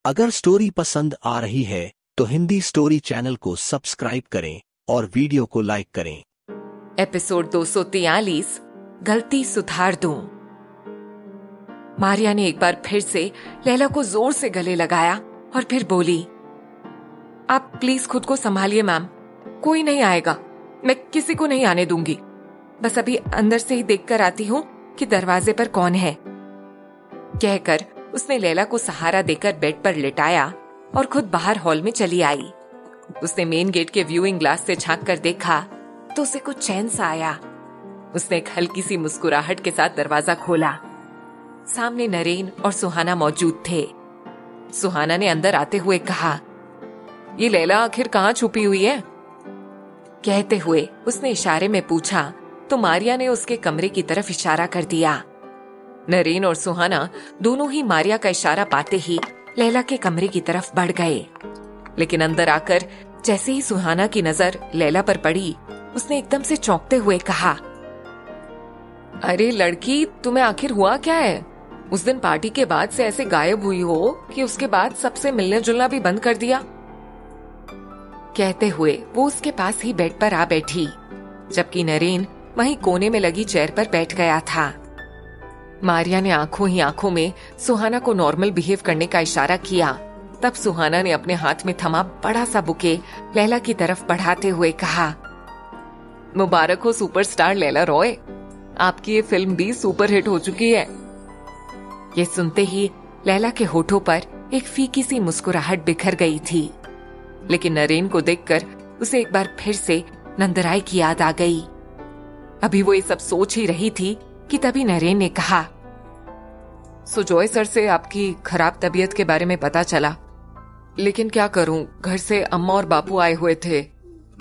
अगर स्टोरी पसंद आ रही है तो हिंदी स्टोरी चैनल को सब्सक्राइब करें और वीडियो को लाइक करें। एपिसोड 243 गलती सुधार दूं। मारिया ने एक बार फिर से लैला को जोर से गले लगाया और फिर बोली, आप प्लीज खुद को संभालिए मैम, कोई नहीं आएगा, मैं किसी को नहीं आने दूंगी। बस अभी अंदर से ही देखकर आती हूँ कि दरवाजे पर कौन है। कहकर उसने लैला को सहारा देकर बेड पर लिटाया और खुद बाहर हॉल में चली आई। उसने मेन गेट के व्यूइंग ग्लास से झांक कर देखा तो उसे कुछ चैन सा आया। उसने एक हल्की सी मुस्कुराहट के साथ दरवाजा खोला। सामने नरेन और सुहाना मौजूद थे। सुहाना ने अंदर आते हुए कहा, ये लैला आखिर कहाँ छुपी हुई है? कहते हुए उसने इशारे में पूछा तो मारिया ने उसके कमरे की तरफ इशारा कर दिया। नरेन और सुहाना दोनों ही मारिया का इशारा पाते ही लैला के कमरे की तरफ बढ़ गए। लेकिन अंदर आकर जैसे ही सुहाना की नजर लैला पर पड़ी, उसने एकदम से चौंकते हुए कहा, अरे लड़की, तुम्हें आखिर हुआ क्या है? उस दिन पार्टी के बाद से ऐसे गायब हुई हो कि उसके बाद सबसे मिलने जुलना भी बंद कर दिया। कहते हुए वो उसके पास ही बेड पर आ बैठी, जबकि नरेन वहीं कोने में लगी चेयर पर बैठ गया था। मारिया ने आंखों ही आंखों में सुहाना को नॉर्मल बिहेव करने का इशारा किया। तब सुहाना ने अपने हाथ में थमा बड़ा सा बुके लैला की तरफ बढ़ाते हुए कहा, मुबारक हो सुपरस्टार लैला रॉय, आपकी ये फिल्म भी सुपरहिट हो चुकी है। ये सुनते ही लैला के होठों पर एक फीकी सी मुस्कुराहट बिखर गई थी। लेकिन नरेन को देखकर उसे एक बार फिर से नंदराय की याद आ गई। अभी वो ये सब सोच ही रही थी कि तभी नरेन ने कहा, सुजॉय सर से आपकी खराब तबीयत के बारे में पता चला, लेकिन क्या करूं, घर से अम्मा और बापू आए हुए थे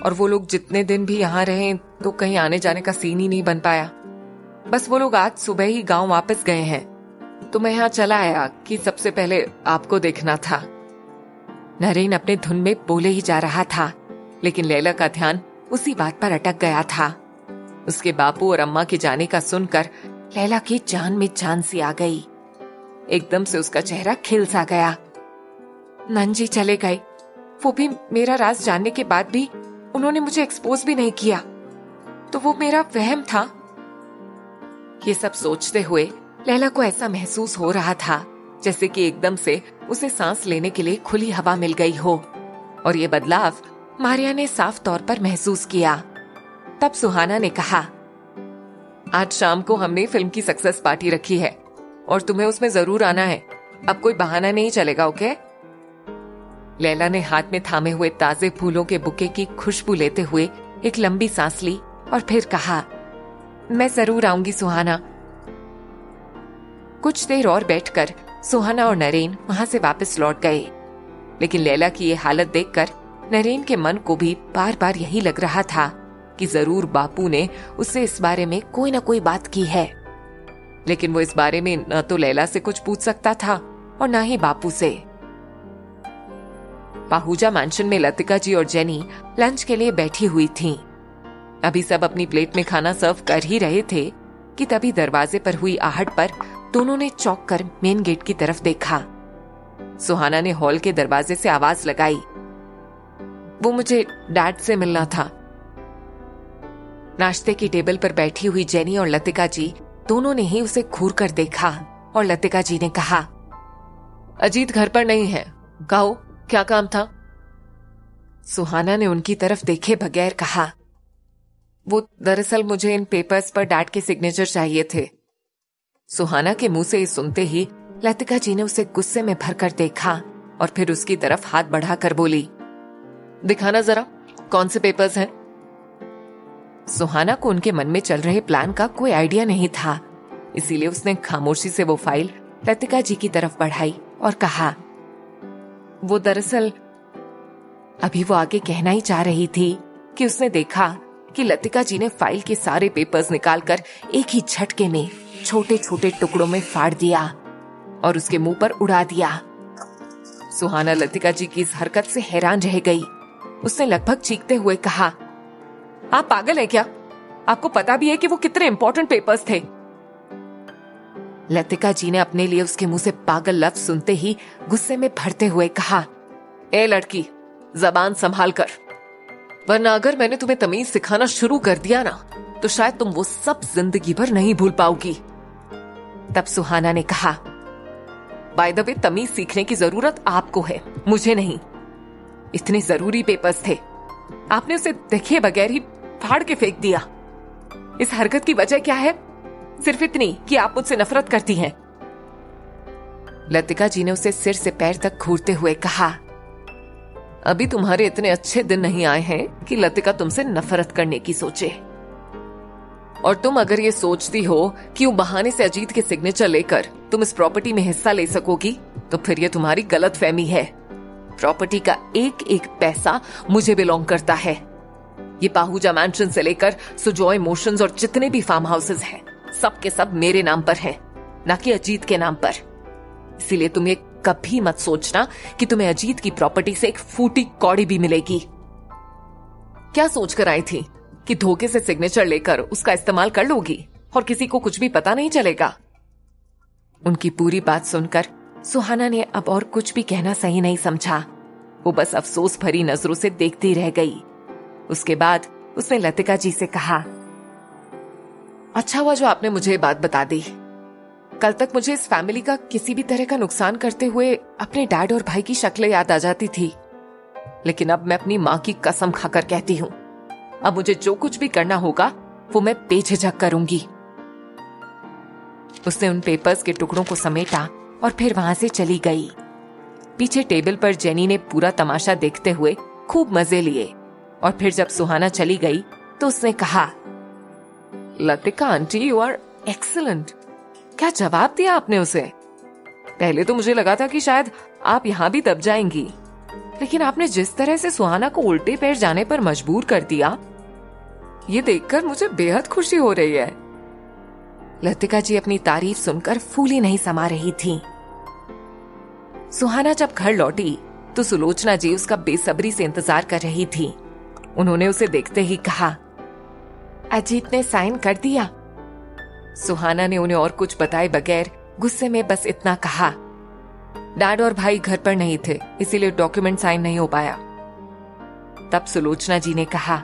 और वो लोग जितने दिन भी यहाँ रहे तो कहीं आने जाने का सीन ही नहीं बन पाया। बस वो लोग आज सुबह ही गांव वापस गए हैं, तो मैं यहाँ चला आया कि सबसे पहले आपको देखना था। नरेन अपने धुन में बोले ही जा रहा था, लेकिन लैला का ध्यान उसी बात पर अटक गया था। उसके बापू और अम्मा के जाने का सुनकर लैला की जान में जान सी आ गई। एकदम से उसका चेहरा खिल सा गया। नंजी चले गए, वो भी मेरा राज जानने के बाद भी उन्होंने मुझे एक्सपोज भी नहीं किया, तो वो मेरा वहम था। ये सब सोचते हुए लैला को ऐसा महसूस हो रहा था जैसे कि एकदम से उसे सांस लेने के लिए खुली हवा मिल गई हो। और ये बदलाव मारिया ने साफ तौर पर महसूस किया। तब सुहाना ने कहा, आज शाम को हमने फिल्म की सक्सेस पार्टी रखी है और तुम्हें उसमें जरूर आना है। अब कोई बहाना नहीं चलेगा, ओके? लैला ने हाथ में थामे हुए ताजे फूलों के बुके की खुशबू लेते हुए एक लंबी सांस ली और फिर कहा, मैं जरूर आऊंगी सुहाना। कुछ देर और बैठकर सुहाना और नरेन वहां से वापस लौट गए। लेकिन लैला की ये हालत देखकर नरेन के मन को भी बार बार यही लग रहा था कि जरूर बापू ने उससे इस बारे में कोई ना कोई बात की है। लेकिन वो इस बारे में न तो लैला से कुछ पूछ सकता था और न ही बापू से। पाहुजा मैंशन में लतिका जी और जेनी लंच के लिए बैठी हुई थीं। अभी सब अपनी प्लेट में खाना सर्व कर ही रहे थे कि तभी दरवाजे पर हुई आहट पर दोनों ने चौंक कर मेन गेट की तरफ देखा। सुहाना ने हॉल के दरवाजे से आवाज लगाई, वो मुझे डैड से मिलना था। नाश्ते की टेबल पर बैठी हुई जेनी और लतिका जी दोनों ने ही उसे घूर कर देखा और लतिका जी ने कहा, अजीत घर पर नहीं है, कहो क्या काम था? सुहाना ने उनकी तरफ देखे बगैर कहा, वो दरअसल मुझे इन पेपर्स पर डैड के सिग्नेचर चाहिए थे। सुहाना के मुंह से ये सुनते ही लतिका जी ने उसे गुस्से में भरकर देखा और फिर उसकी तरफ हाथ बढ़ाकर बोली, दिखाना जरा, कौन से पेपर्स हैं? सुहाना को उनके मन में चल रहे प्लान का कोई आइडिया नहीं था, इसीलिए उसने खामोशी से वो फाइल लतिका जी की तरफ बढ़ाई और कहा, वो दरअसल। अभी वो आगे कहना ही चाह रही थी कि उसने देखा कि लतिका जी ने फाइल के सारे पेपर्स निकालकर एक ही झटके में छोटे छोटे टुकड़ों में फाड़ दिया और उसके मुंह पर उड़ा दिया। सुहाना लतिका जी की इस हरकत से हैरान रह गई। उसने लगभग चीखते हुए कहा, आप पागल हैं क्या? आपको पता भी है कि वो कितने इंपॉर्टेंट पेपर्स थे? लतिका जी ने अपने लिए उसके मुंह से पागल लफ्ज सुनते ही गुस्से में भरते हुए कहा, ए लड़की, जबान संभाल कर, वरना अगर मैंने तुम्हें तमीज सिखाना शुरू कर दिया ना तो शायद तुम वो सब जिंदगी भर नहीं भूल पाओगी। तब सुहाना ने कहा, बाय द वे, तमीज सीखने की जरूरत आपको है, मुझे नहीं। इतने जरूरी पेपर्स थे, आपने उसे देखे बगैर ही फाड़ के फेंक दिया। इस हरकत की वजह क्या है? सिर्फ इतनी कि आप मुझसे नफरत करती हैं। लतिका जी ने उसे सिर से पैर तक घूरते हुए कहा, अभी तुम्हारे इतने अच्छे दिन नहीं आए हैं कि लतिका तुमसे नफरत करने की सोचे। और तुम अगर ये सोचती हो कि वो बहाने से अजीत के सिग्नेचर लेकर तुम इस प्रॉपर्टी में हिस्सा ले सकोगी तो फिर ये तुम्हारी गलत फहमी है। प्रॉपर्टी का एक एक पैसा मुझे बिलोंग करता है। ये पाहुजा मैंशन से लेकर सुजॉय मोशंस और जितने भी फार्म हाउसेस हैं, सब के सब मेरे नाम पर हैं, ना कि अजीत के नाम पर। इसीलिए तुम ये कभी मत सोचना कि तुम्हें अजीत की प्रॉपर्टी से एक फूटी कौड़ी भी मिलेगी। क्या सोचकर आई थी कि धोखे से सिग्नेचर लेकर उसका इस्तेमाल कर लोगी और किसी को कुछ भी पता नहीं चलेगा? उनकी पूरी बात सुनकर सुहाना ने अब और कुछ भी कहना सही नहीं समझा। वो बस अफसोस भरी नजरों से देखती रह गई। उसके बाद उसने लतिका जी से कहा, अच्छा हुआ जो आपने मुझे ये बात बता दी। कल तक मुझे इस फैमिली का किसी भी तरह का नुकसान करते हुए अपने डैड और भाई की शक्लें याद आ जाती थी, लेकिन अब मैं अपनी माँ की कसम खाकर कहती हूँ, अब मुझे जो कुछ भी करना होगा वो मैं बेझिझक करूंगी। उसने उन पेपर्स के टुकड़ों को समेटा और फिर वहां से चली गई। पीछे टेबल पर जेनी ने पूरा तमाशा देखते हुए खूब मजे लिए और फिर जब सुहाना चली गई तो उसने कहा, Latika aunty, you are excellent. क्या जवाब दिया आपने उसे? पहले तो मुझे लगा था कि शायद आप यहां भी दब जाएंगी, लेकिन आपने जिस तरह से सुहाना को उल्टे पैर जाने पर मजबूर कर दिया, ये देखकर मुझे बेहद खुशी हो रही है। लतिका जी अपनी तारीफ सुनकर फूली नहीं समा रही थी। सुहाना जब घर लौटी तो सुलोचना जी उसका बेसब्री से इंतजार कर रही थी। उन्होंने उसे देखते ही कहा, अजीत ने साइन कर दिया? सुहाना ने उन्हें और कुछ बताए बगैर गुस्से में बस इतना कहा, डैड और भाई घर पर नहीं थे, इसीलिए डॉक्यूमेंट साइन नहीं हो पाया। तब सुलोचना जी ने कहा,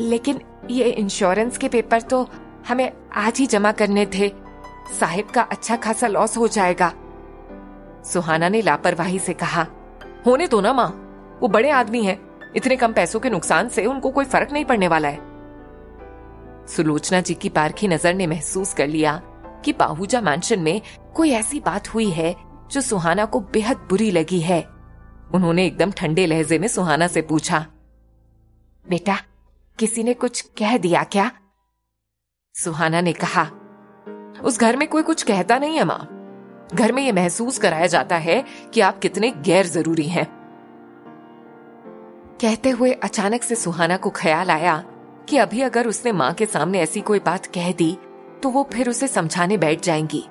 लेकिन ये इंश्योरेंस के पेपर तो हमें आज ही जमा करने थे, साहिब का अच्छा खासा लॉस हो जाएगा। सुहाना ने लापरवाही से कहा, होने दो ना माँ, वो बड़े आदमी हैं, इतने कम पैसों के नुकसान से उनको कोई फर्क नहीं पड़ने वाला है। सुलोचना जी की पारखी नजर ने महसूस कर लिया कि पाहुजा मैंशन में कोई ऐसी बात हुई है जो सुहाना को बेहद बुरी लगी है। उन्होंने एकदम ठंडे लहजे में सुहाना से पूछा, बेटा, किसी ने कुछ कह दिया क्या? सुहाना ने कहा, उस घर में कोई कुछ कहता नहीं है माँ। घर में यह महसूस कराया जाता है कि आप कितने गैर जरूरी हैं। कहते हुए अचानक से सुहाना को ख्याल आया कि अभी अगर उसने माँ के सामने ऐसी कोई बात कह दी तो वो फिर उसे समझाने बैठ जाएंगी,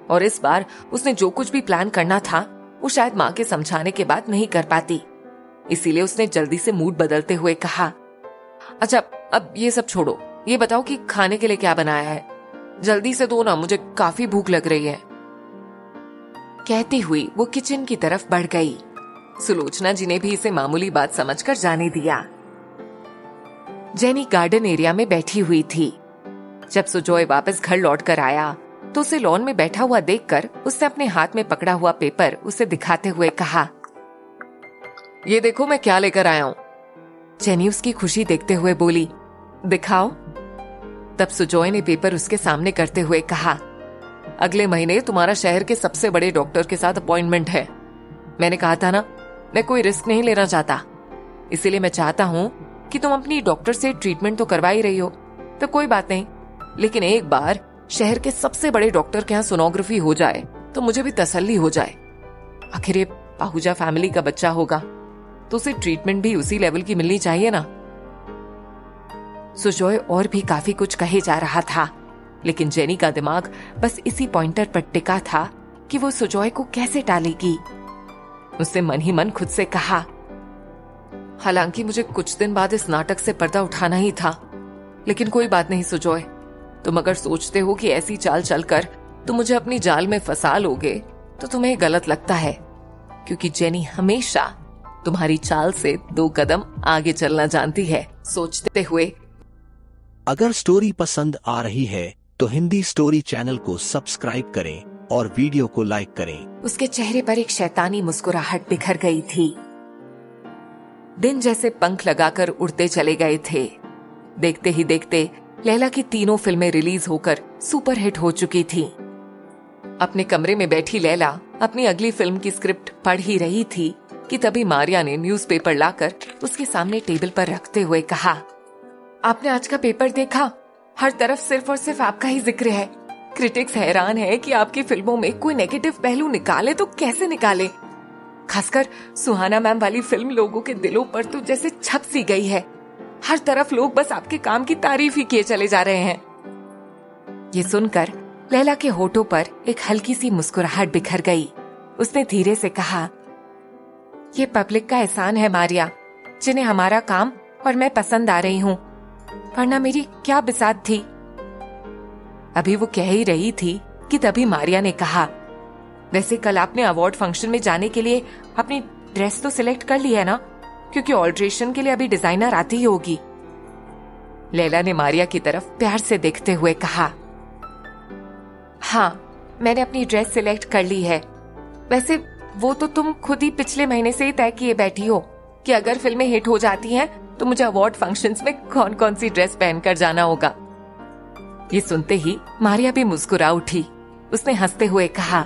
और इस बार उसने जो कुछ भी प्लान करना था वो शायद माँ के समझाने के बाद नहीं कर पाती। इसीलिए उसने जल्दी से मूड बदलते हुए कहा, अच्छा अब ये सब छोड़ो, ये बताओ कि खाने के लिए क्या बनाया है? जल्दी से दो ना, मुझे काफी भूख लग रही है। कहती हुई वो किचन की तरफ बढ़ गई। सुलोचना जी ने भी इसे मामूली बात समझकर जाने दिया। जेनी गार्डन एरिया में बैठी हुई थी। जब सुजॉय वापस घर लौटकर आया तो उसे लॉन में बैठा हुआ देखकर उसने अपने हाथ में पकड़ा हुआ पेपर उसे दिखाते हुए कहा, ये देखो मैं क्या लेकर आया हूं। जेनी उसकी खुशी देखते हुए बोली, दिखाओ। तब सुजॉय ने पेपर उसके सामने करते हुए कहा, अगले महीने तुम्हारा शहर के सबसे बड़े डॉक्टर के साथ अपॉइंटमेंट है। मैंने कहा था ना, मैं कोई रिस्क नहीं लेना चाहता, इसीलिए मैं चाहता हूं कि तुम अपनी डॉक्टर से ट्रीटमेंट तो करवा ही रही हो तो कोई बात नहीं, लेकिन एक बार शहर के सबसे बड़े डॉक्टर के यहाँ सोनोग्राफी हो जाए तो मुझे भी तसल्ली हो जाए। आखिर ये पाहुजा फैमिली का बच्चा होगा तो उसे ट्रीटमेंट भी उसी लेवल की मिलनी चाहिए ना। सुजॉय और भी काफी कुछ कहे जा रहा था, लेकिन जेनी का दिमाग बस इसी पॉइंटर पर टिका था कि वो सुजॉय को कैसे टालेगी। उसने मन ही मन खुद से कहा, हालांकि मुझे कुछ दिन बाद इस नाटक से पर्दा उठाना ही था, लेकिन कोई बात नहीं सुजॉय, तुम अगर सोचते हो कि ऐसी चाल चलकर तुम मुझे अपनी जाल में फंसा लोगे तो तुम्हें गलत लगता है, क्योंकि जेनी हमेशा तुम्हारी चाल से 2 कदम आगे चलना जानती है। सोचते हुए, अगर स्टोरी पसंद आ रही है तो हिंदी स्टोरी चैनल को सब्सक्राइब करें और वीडियो को लाइक करें। उसके चेहरे पर एक शैतानी मुस्कुराहट बिखर गई थी। दिन जैसे पंख लगाकर उड़ते चले गए थे। देखते ही देखते लैला की तीनों फिल्में रिलीज होकर सुपरहिट हो चुकी थी। अपने कमरे में बैठी लैला अपनी अगली फिल्म की स्क्रिप्ट पढ़ ही रही थी कि तभी मारिया ने न्यूज़पेपर लाकर उसके सामने टेबल पर रखते हुए कहा, आपने आज का पेपर देखा? हर तरफ सिर्फ और सिर्फ आपका ही जिक्र है। क्रिटिक्स हैरान है कि आपकी फिल्मों में कोई नेगेटिव पहलू निकाले तो कैसे निकाले। खासकर सुहाना मैम वाली फिल्म लोगों के दिलों पर तो जैसे छप सी गई है। हर तरफ लोग बस आपके काम की तारीफ ही किए चले जा रहे हैं। ये सुनकर लैला के होठों पर एक हल्की सी मुस्कुराहट बिखर गई। उसने धीरे से कहा, ये पब्लिक का एहसान है मारिया, जिन्हें हमारा काम और मैं पसंद आ रही हूँ, वरना मेरी क्या बिसात थी। अभी वो कह ही रही थी कि तभी मारिया ने कहा, वैसे कल आपने अवार्ड फंक्शन में जाने के लिए अपनी ड्रेस तो सिलेक्ट कर ली है ना? क्योंकि ऑल्ट्रेशन के लिए अभी डिजाइनर आती ही होगी। लैला ने मारिया की तरफ प्यार से देखते हुए कहा, हाँ, मैंने अपनी ड्रेस सिलेक्ट कर ली है। वैसे वो तो तुम खुद ही पिछले महीने से ही तय किए बैठी हो कि अगर फिल्में हिट हो जाती हैं तो मुझे अवार्ड फंक्शंस में कौन कौन सी ड्रेस पहनकर जाना होगा। ये सुनते ही मारिया भी मुस्कुरा उठी। उसने हंसते हुए कहा,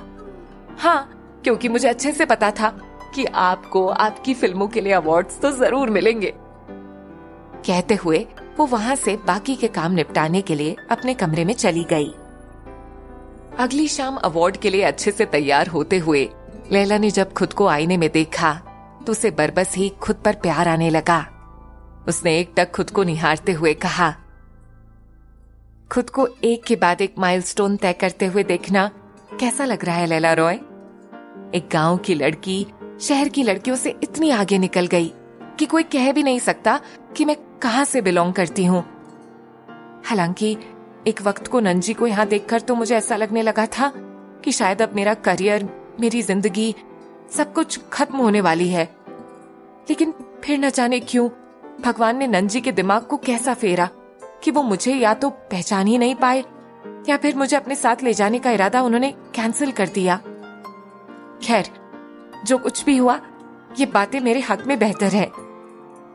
हाँ, क्योंकि मुझे अच्छे से पता था कि आपको आपकी फिल्मों के लिए अवार्ड्स तो जरूर मिलेंगे। कहते हुए वो वहां से बाकी के काम निपटाने के लिए अपने कमरे में चली गई। अगली शाम अवार्ड के लिए अच्छे से तैयार होते हुए लैला ने जब खुद को आईने में देखा तो उसे बरबस ही खुद पर प्यार आने लगा। उसने एकटक खुद को निहारते हुए कहा, खुद को एक के बाद एक माइलस्टोन तय करते हुए देखना कैसा लग रहा है लैला रॉय? एक गांव की लड़की शहर की लड़कियों से इतनी आगे निकल गई कि कोई कह भी नहीं सकता कि मैं कहां से बिलोंग करती हूँ। हालांकि एक वक्त को नंजी को यहाँ देखकर तो मुझे ऐसा लगने लगा था कि शायद अब मेरा करियर, मेरी जिंदगी, सब कुछ खत्म होने वाली है। लेकिन फिर न जाने क्यों भगवान ने नंजी के दिमाग को कैसा फेरा कि वो मुझे या तो पहचान ही नहीं पाए या फिर मुझे अपने साथ ले जाने का इरादा उन्होंने कैंसिल कर दिया। खैर, जो कुछ भी हुआ, ये बातें मेरे हक में बेहतर है।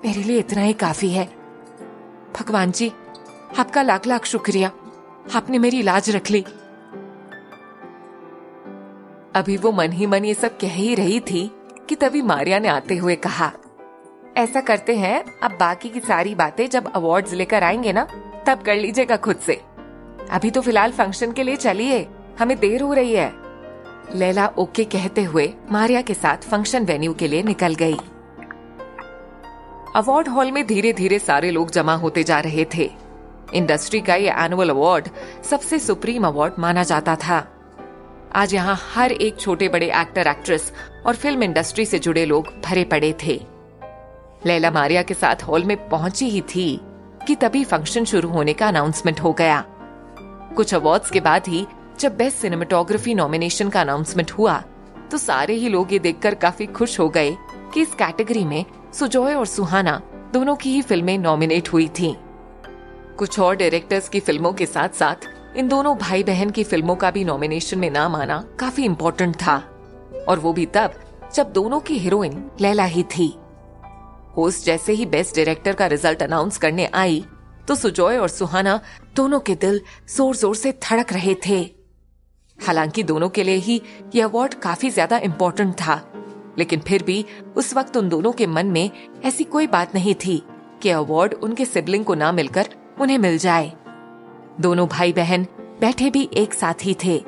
मेरे लिए इतना ही काफी है। भगवान जी, आपका लाख लाख शुक्रिया, आपने मेरी लाज रख ली। अभी वो मन ही मन ये सब कह ही रही थी कि तभी मारिया ने आते हुए कहा, ऐसा करते हैं, अब बाकी की सारी बातें जब अवार्ड्स लेकर आएंगे ना, तब कर लीजिएगा खुद से। अभी तो फिलहाल फंक्शन के लिए चलिए, हमें देर हो रही है। लैला ओके कहते हुए मारिया के साथ फंक्शन वेन्यू के लिए निकल गई। अवार्ड हॉल में धीरे धीरे सारे लोग जमा होते जा रहे थे। इंडस्ट्री का ये एनुअल अवार्ड सबसे सुप्रीम अवार्ड माना जाता था। आज यहाँ हर एक छोटे बड़े एक्टर, एक्ट्रेस और फिल्म इंडस्ट्री से जुड़े लोग भरे पड़े थे। लैला मारिया के साथ हॉल में पहुंची ही थी कि तभी फंक्शन शुरू होने का अनाउंसमेंट हो गया। कुछ अवार्ड्स के बाद ही जब बेस्ट सिनेमेटोग्राफी नॉमिनेशन का अनाउंसमेंट हुआ तो सारे ही लोग ये देखकर काफी खुश हो गए कि इस कैटेगरी में सुजॉय और सुहाना दोनों की ही फिल्में नॉमिनेट हुई थीं। कुछ और डायरेक्टर्स की फिल्मों के साथ साथ इन दोनों भाई बहन की फिल्मों का भी नॉमिनेशन में नाम आना काफी इम्पोर्टेंट था, और वो भी तब जब दोनों की हीरोइन लैला ही थी। होस्ट जैसे ही बेस्ट डायरेक्टर का रिजल्ट अनाउंस करने आई तो सुजॉय और सुहाना दोनों के दिल जोर जोर से धड़क रहे थे। हालांकि दोनों के लिए ही यह अवार्ड काफी ज्यादा इम्पोर्टेंट था, लेकिन फिर भी उस वक्त उन दोनों के मन में ऐसी कोई बात नहीं थी कि अवार्ड उनके सिबलिंग को ना मिलकर उन्हें मिल जाए। दोनों भाई बहन बैठे भी एक साथ ही थे।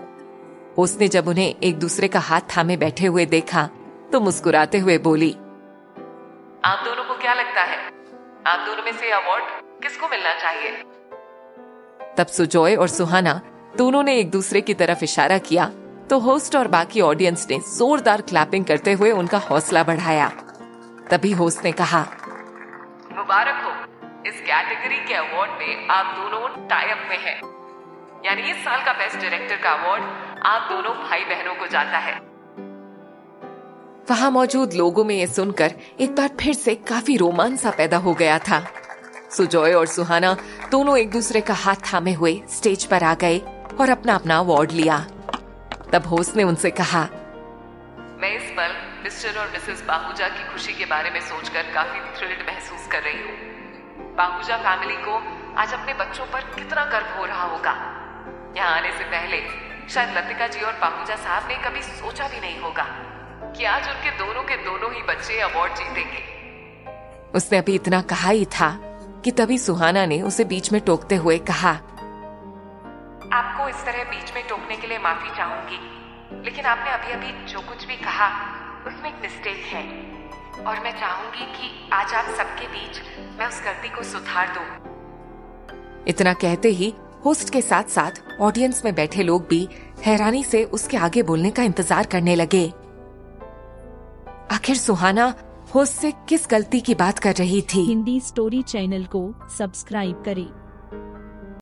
उसने जब उन्हें एक दूसरे का हाथ थामे बैठे हुए देखा तो मुस्कुराते हुए बोली, आप दोनों को क्या लगता है, आप दोनों में से अवार्ड किसको मिलना चाहिए? तब सुजॉय और सुहाना दोनों ने एक दूसरे की तरफ इशारा किया तो होस्ट और बाकी ऑडियंस ने जोरदार क्लैपिंग करते हुए उनका हौसला बढ़ाया। तभी होस्ट ने कहा, मुबारक हो, इस कैटेगरी के अवार्ड में आप दोनों टाई अप में हैं। यानी इस साल का बेस्ट डायरेक्टर का अवार्ड आप दोनों भाई बहनों को जाता है। वहां मौजूद लोगों में यह सुनकर एक बार फिर से काफी रोमांच सा पैदा हो गया था। सुजॉय और सुहाना दोनों एक दूसरे का हाथ थामे हुए स्टेज पर आ गए और अपना अपना अवार्ड लिया। तब होस्ट ने उनसे कहा, मैं इस पल मिस्टर और मिसेस पाहुजा की खुशी के बारे में सोचकर काफी थ्रिल्ड महसूस कर रही हूँ। पाहुजा फैमिली को आज अपने बच्चों पर कितना गर्व हो रहा होगा। यहाँ आने से पहले शायद लतिका जी और पाहुजा साहब ने कभी सोचा भी नहीं होगा कि आज उनके दोनों के दोनों ही बच्चे अवार्ड जीतेंगे। उसने अभी इतना कहा ही था कि तभी सुहाना ने उसे बीच में टोकते हुए कहा, आपको इस तरह बीच में टोकने के लिए माफी चाहूंगी, लेकिन आपने अभी अभी जो कुछ भी कहा उसमें एक मिस्टेक है और मैं चाहूंगी कि आज आप सबके बीच मैं उस गलती को सुधार दूं। इतना कहते ही होस्ट के साथ साथ ऑडियंस में बैठे लोग भी हैरानी से उसके आगे बोलने का इंतजार करने लगे। आखिर सुहाना होस्ट से किस गलती की बात कर रही थी? हिंदी स्टोरी चैनल को सब्सक्राइब करें।